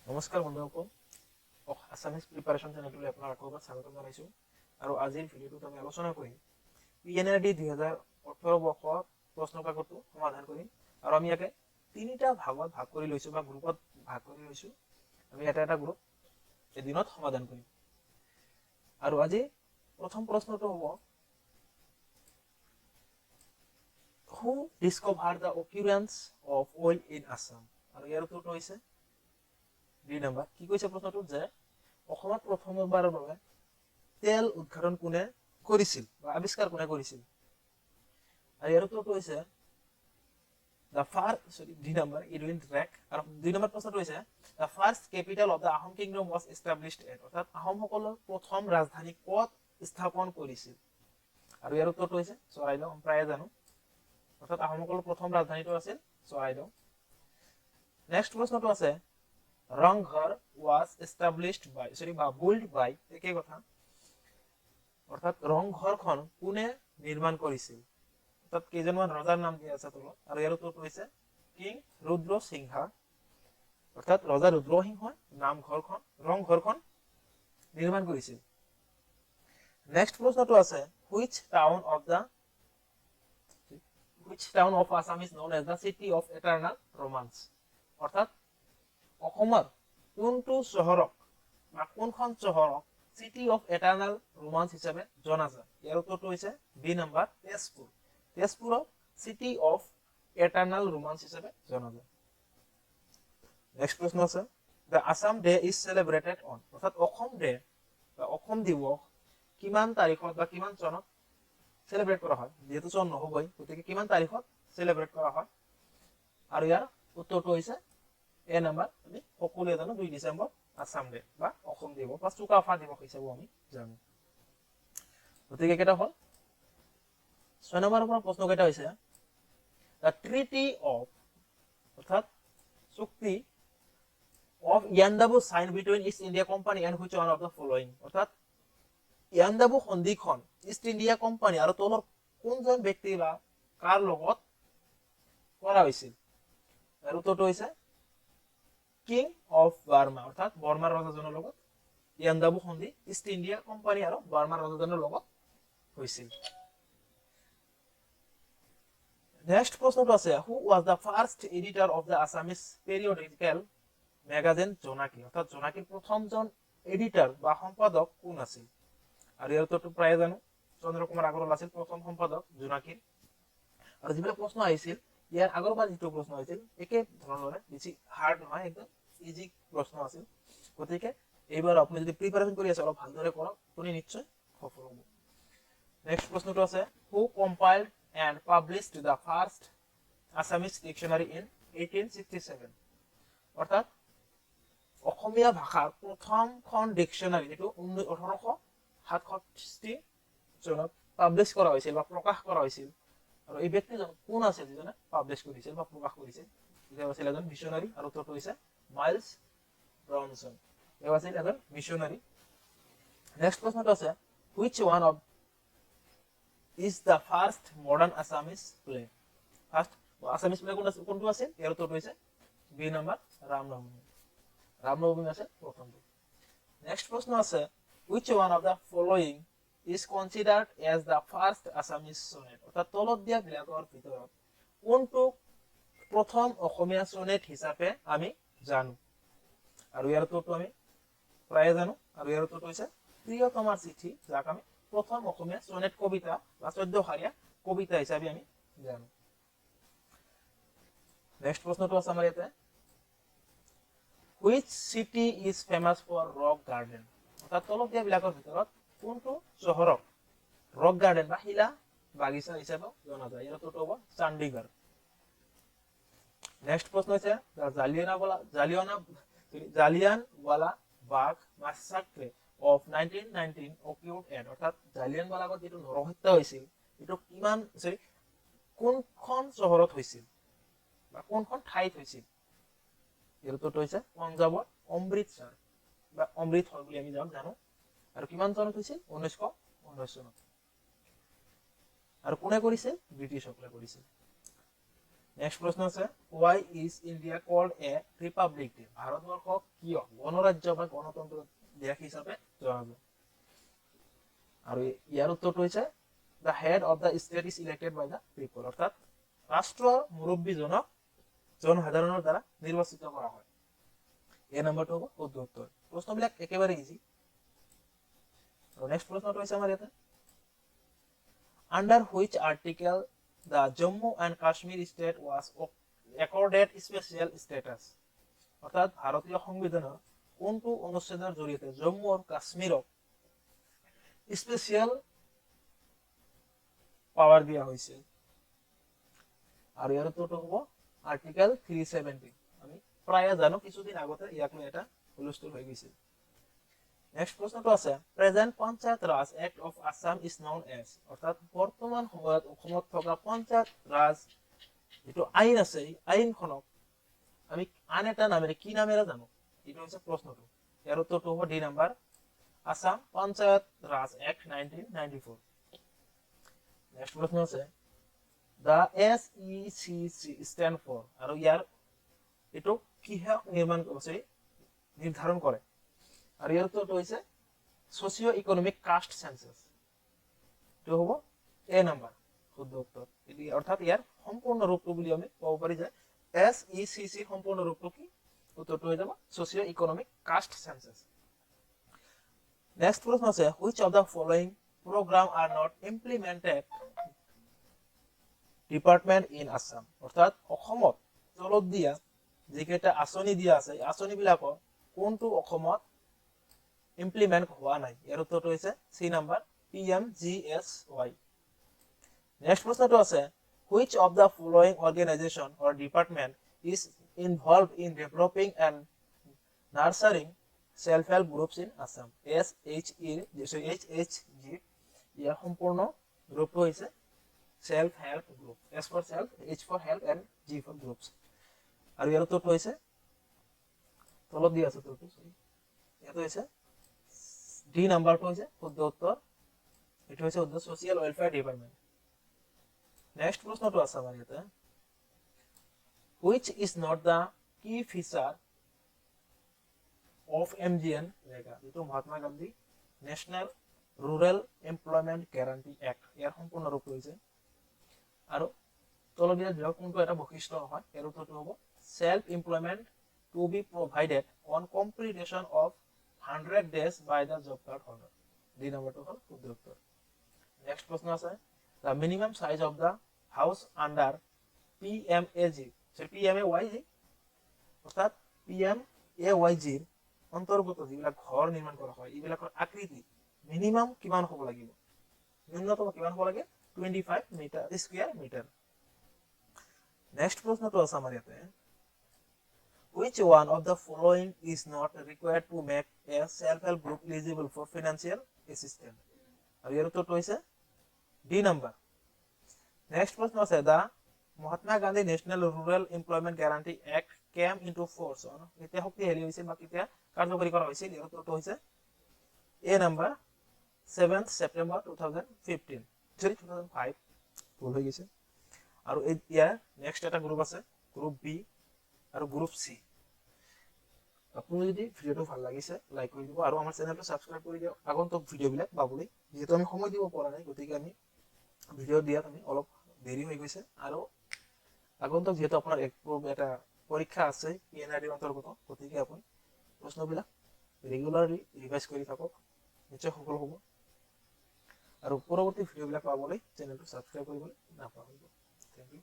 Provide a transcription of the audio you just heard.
নমস্কাৰ বন্ধুসকল, Assamese preparation চেনেলটোলৈ আপোনাক আকৌ এবাৰ স্বাগতম জনাইছোঁ। আৰু আজিৰ ভিডিঅ'টোত আমি আলোচনা কৰিম PNLD 2018 বৰ্ষৰ প্ৰশ্ন কাকতটো সমাধান কৰিম। আৰু আমি ইয়াকে তিনিটা ভাগত ভাগ কৰি লৈছোঁ বা গ্ৰুপত ভাগ কৰি লৈছোঁ। আমি এটা গ্ৰুপ এদিনত সমাধান কৰিম। আৰু আজি প্ৰথম প্ৰশ্নটো হ'ব, who discovered the occurrence of oil in Assam. আৰু ইয়াৰ উত্তৰটো হৈছে 2 নম্বৰ। কি কৈছে প্ৰশ্নটোত যে অসমত প্ৰথমবাৰৰ বাবে তেল উৎঘাটন কোনে কৰিছিল বা আৱিষ্কাৰ কোনে কৰিছিল। আৰু ইয়াৰ উত্তৰটো হৈছে দুই নম্বৰ ইডুইন ট্ৰেক। আৰু 2 নম্বৰ প্ৰশ্নটো হৈছে the first capital of the Ahom kingdom was established at, অৰ্থাৎ আহোমসকলৰ প্ৰথম ৰাজধানী ক'ত স্থাপন কৰিছিল। আৰু ইয়াৰ উত্তৰটো হৈছে চৰাইদেউ। প্ৰায়ে জানো, অৰ্থাৎ আহোমসকলৰ প্ৰথম ৰাজধানীটো আছিল চৰাইদেউ। নেক্সট প্ৰশ্নটো আছে ৰংঘৰ was established by বা built by, একেই কথা, অৰ্থাৎ ৰংঘৰখন কোনে নিৰ্মাণ কৰিছিল। অৰ্থাৎ কেইজনমান ৰজাৰ নাম দিয়া আছে তলত। আৰু ইয়াৰ উত্তৰটো হৈছে কিং ৰুদ্ৰ সিংহা, অৰ্থাৎ ৰজা ৰুদ্ৰসিংহই ৰংঘৰখন নিৰ্মাণ কৰিছিল। নেক্সট প্ৰশ্নটো আছে which town of Assam is known as the city of eternal romance, অৰ্থাৎ অসমৰ কোনটো চহৰক বা কোনখন চহৰক চিটি অফ এটাৰ্নেল ৰোমান্স হিচাপে জনা যায়। ইয়াৰ উত্তৰটো হৈছে 2 নম্বৰ তেজপুৰ। তেজপুৰক চিটি অফ এটাৰ্নেল ৰোমান্স হিচাপে জনা যায়। নেক্সট প্ৰশ্ন আছে the Assam day is celebrated on, অৰ্থাৎ অসম ডে বা অসম দিৱস কিমান তাৰিখত বা কিমান চনত চেলিব্ৰেট কৰা হয়। যিহেতু চন নহবই, গতিকে কিমান তাৰিখত চেলিব্ৰেট কৰা হয়। আৰু ইয়াৰ উত্তৰটো হৈছে এ নম্বৰ। আমি সকলোৱে জানো 2 ডিচেম্বৰ আছাম ডে বা অসম দিৱস বা চুকাফা দিৱস হিচাপে আমি জানো। গতিকে কেইটা হ'ল 6 নম্বৰৰ পৰা প্ৰশ্ন কেইটা হৈছে দ্য ট্ৰিটি অফ, অৰ্থাৎ চুক্তি of Yandabo sign between East India Company and which one of the following, অৰ্থাৎ ইয়াণ্ডাবু সন্ধিখন ইষ্ট ইণ্ডিয়া কোম্পানী আৰু তলৰ কোনজন ব্যক্তি বা কাৰ লগত কৰা হৈছিল। আৰু উত্তৰটো হৈছে কিং অফ বাৰ্মা, অৰ্থাৎ বৰ্মাৰ ৰজাজনৰ লগত ইয়াণ্ডাবু সন্ধি ইষ্ট ইণ্ডিয়া কোম্পানী আৰু বাৰ্মাৰ ৰজাজনৰ লগত হৈছিল। নেক্সট প্ৰশ্নটো আছে who was the first editor of the Assamese periodical magazine Jonaki, অৰ্থাৎ জোনাকীৰ প্ৰথমজন এডিটৰ বা সম্পাদক কোন আছিল। আৰু ইয়াৰ উত্তৰটো প্ৰায়ে জানো, চন্দ্ৰ কুমাৰ আগৰৱাল আছিল প্ৰথম সম্পাদক জোনাকীৰ। আৰু যিবিলাক প্ৰশ্ন আহিছিল ইয়াৰ আগৰবাৰ যিটো প্ৰশ্ন হৈছিল একে ধৰণৰে, বেছি হাৰ্ড নহয়, একদম ইজি প্ৰশ্ন আছিল। গতিকে এইবাৰ আপুনি যদি প্ৰিপাৰেশ্যন কৰি আছে অলপ ভালদৰে কৰক, আপুনি নিশ্চয় সফল হ'ব। নেক্সট প্ৰশ্নটো আছে who compiled and published the first Assamese dictionary in 1867, অৰ্থাৎ অসমীয়া ভাষাৰ প্ৰথমখন ডিকশ্যনাৰী যিটো 1867 চনত পাব্লিছ কৰা হৈছিল বা প্ৰকাশ কৰা হৈছিল। আৰু এই ব্যক্তিজন কোন আছিল যিজনে পাব্লিছ কৰিছিল বা প্ৰকাশ কৰিছিল। তেওঁ আছিল এজন মিছনাৰী। আৰু উত্তৰটো হৈছে মাইলছ ব্ৰাউনছন। তেওঁ আছিল এজন মিছনাৰী। নেক্সট প্ৰশ্নটো আছে which one of is the first modern Assamese play, first Assamese play কোনটো আছিল। ইয়াৰ উত্তৰটো হৈছে 2 নম্বৰ ৰামনৱমী। ৰামনৱমী আছে প্ৰথমটো। নেক্সট প্ৰশ্ন আছে which one of the following is considered as the first Assamese sonnet, অৰ্থাৎ তলত দিয়া বিলাকৰ ভিতৰত কোনটো প্ৰথম অসমীয়া সনেট হিচাপে আমি জানো। আৰু ইয়াৰ উত্তৰটো আমি প্ৰায়ে জানো। আৰু ইয়াৰ উত্তৰটো হৈছে প্ৰিয়তমাৰ চিঠি, যাক আমি প্ৰথম অসমীয়া সনেট কবিতা বা 14শাৰীয়া কবিতা হিচাপে আমি জানো। নেক্সট প্ৰশ্নটো আছে আমাৰ ইয়াতে which city is famous for rock garden, অৰ্থাৎ তলত দিয়া বিলাকৰ ভিতৰত কোনটো চহৰক ৰক গাৰ্ডেন বা শিলা বাগিচা হিচাপে জনা যায়। ইয়াৰ উত্তৰটো হ'ব চণ্ডীগড়। নেক্সট প্ৰশ্ন হৈছে জালিয়ানৱালা বাগ মাছাক্ৰে অফ 1919 occurred at, অৰ্থাৎ জালিয়ানৱালাবাগত যিটো নৰহত্যা হৈছিল এইটো কোনখন চহৰত হৈছিল বা কোনখন ঠাইত হৈছিল। ইয়াৰ উত্তৰটো হৈছে পঞ্জাৱৰ অমৃতসৰ বা অমৃতসৰ বুলি আমি জানো। আৰু কিমান চনত হৈছিল 1919 চনত। আৰু কোনে কৰিছিল, ব্ৰিটিছসকলে কৰিছিল। নেক্সট প্ৰশ্ন আছে why is India called a republic? ভাৰতবৰ্ষক কিয় গণৰাজ্য বা গণতন্ত্ৰ দেশ হিচাপে জনা যায়? আৰু ইয়াৰ উত্তৰটো হৈছে the head of the state is elected by the people, অৰ্থাৎ ৰাষ্ট্ৰৰ মুৰব্বীজনক জনসাধাৰণৰ দ্বাৰা নিৰ্বাচিত কৰা হয়। এই নম্বৰটো হ'ব শুদ্ধ উত্তৰ। প্ৰশ্নবিলাক একেবাৰে ইজি। আৰু নেক্সট প্ৰশ্নটো হৈছে আমাৰ ইয়াতে under which article the Jammu and Kashmir state was accorded special status? অর্থাৎ ভারতীয় সংবিধানৰ কোনটো অনুচ্ছেদৰ জৰিয়তে জম্মু আৰু কাশ্মীৰক স্পেশাল পাৱাৰ দিয়া হৈছে? আৰু ইয়াৰ উত্তৰটো হ'ব আৰ্টিকেল 370। আমি প্ৰায় জানো, কিছুদিন আগতে ইয়াক লৈ এটা হুলস্থুল হৈ গৈছিল। নেক্সট প্ৰশ্নটো আছে present panchayat raj act of Assam is known as, অৰ্থাৎ বৰ্তমান সময়ত অসমত থকা পঞ্চায়ত ৰাজ যেটো আইন আছে এই আইনখনক আমি আন এটা নামেৰে কি নামেৰে জানো? এইটো হৈছে প্ৰশ্নটো। ইয়াৰ উত্তৰটো হ'ব D number Assam panchayat raj act 1994। Next প্ৰশ্ন আছে the SECC stand for, আৰু ইয়াৰ এটো কিহে নিৰ্ধাৰণ কৰে? আৰু ইয়াৰ উত্তৰটো হৈছে সোশিও ইকোনমিক কাস্ট সেন্সাস। তো হ'ব এ নাম্বাৰ শুদ্ধ উত্তৰ। অৰ্থাৎ ইয়াৰ সম্পূৰ্ণ ৰূপটো বুলি আমি ক'ব পাৰি যে SECC সম্পূৰ্ণ ৰূপটো কি? উত্তৰটো হৈ যাব socio economic caste census. Next প্ৰশ্ন আছে which of the following program are not implemented department in Assam, অর্থাৎ অসমত চলত দিয়া যিকেইটা আঁচনি দিয়া আছে আঁচনিবিলাকৰ কোনটো অসমত ইমপ্লিমেন্ট হোৱা নাই? ইয়াৰ উত্তৰটো হৈছে সি নাম্বাৰ PMGSY। নেক্সট প্ৰশ্নটো আছে which of the following organization or department is involved in developing and nurturing self-help groups in Assam? HHG ইয়াৰ সম্পূৰ্ণ ৰূপটো হৈছে self help group, S for self, H for help and G for groups। আৰু ইয়াৰ উত্তৰটো হৈছে তলত দিয়া আছে উত্তৰটো, ইয়াটো হৈছে ডি নাম্বাৰটো হৈছে শুদ্ধ উত্তৰ। এটো হৈছে শুদ্ধ সোশিয়াল ওয়েলফেয়াৰ ডিপাৰ্টমেন্ট। নেক্সট প্ৰশ্নটো আছে আমাৰ ইয়াতে which is not the key feature of MGN REGA, যেটো Mahatma Gandhi national rural employment guarantee act ইয়াৰ সম্পূৰ্ণ ৰূপটো হৈছে। আৰু তলবিয়া বিভাগ কোনটো এটা বৈশিষ্ট্য হয়? এৰ উত্তৰটো হ'ব self employment to be provided on completion of 100 days by the job card holder. D নম্বৰটো হ'ল শুদ্ধ উত্তৰ। নেক্সট প্ৰশ্ন আছে the minimum size of the house under PMAG, PMAYG অৰ্থাৎ PMAYG অন্তৰ্গত যিবিলাক ঘৰ নিৰ্মাণ কৰা হয় এইবিলাকৰ আকৃতি মিনিমাম কিমান হ'ব লাগিব? ন্যূনতম কিমান হ'ব লাগে? 25 মিটাৰ স্কয়াৰ মিটাৰ। নেক্সট প্ৰশ্নটো আছে আমাৰ ইয়াতে which one of the following is not required to make a self-help group eligible for financial assistance? আৰু ইয়াৰ উত্তৰটো হৈছে ডি নাম্বাৰ। নেক্সট প্ৰশ্ন আছে the Mahatma Gandhi national rural employment guarantee act came into force, কেতিয়া শক্তিশালী হৈছিল বা কেতিয়া কাৰ্যকৰী কৰা হৈছিল? ইয়াৰ উত্তৰটো হৈছে এ নাম্বাৰ 7 September 2015, 2005 ভুল হৈ গৈছে। আৰু ইয়াৰ নেক্সট এটা গ্ৰুপ আছে গ্ৰুপ বি আৰু গ্ৰুপ সি। আপুনি যদি ভিডিওটো ভাল লাগিছে লাইক কৰি দিব আৰু আমাৰ চেনেলটো সাবস্ক্ৰাইব কৰি দিয়ক আগন্তুক ভিডিওবিলাক পাবলৈ। যেহেতু আমি সময় দিব পৰা নাই গতিকে আমি ভিডিও দিয়াত আমি অলপ দেৰি হৈ গৈছে। আৰু আগন্তুক যেহেতু আপোনাৰ এটা পৰীক্ষা আছে PNRD অন্তৰ্গত, গতিকে আপুনি প্ৰশ্নবিলাক ৰেগুলাৰলি ৰিভাইজ কৰি থাকক, নিশ্চয় সফল হ'ব। আৰু পৰৱৰ্তী ভিডিওবিলাক পাবলৈ চেনেলটো সাবস্ক্ৰাইব কৰিবলৈ নাপাহৰিব। Thank U.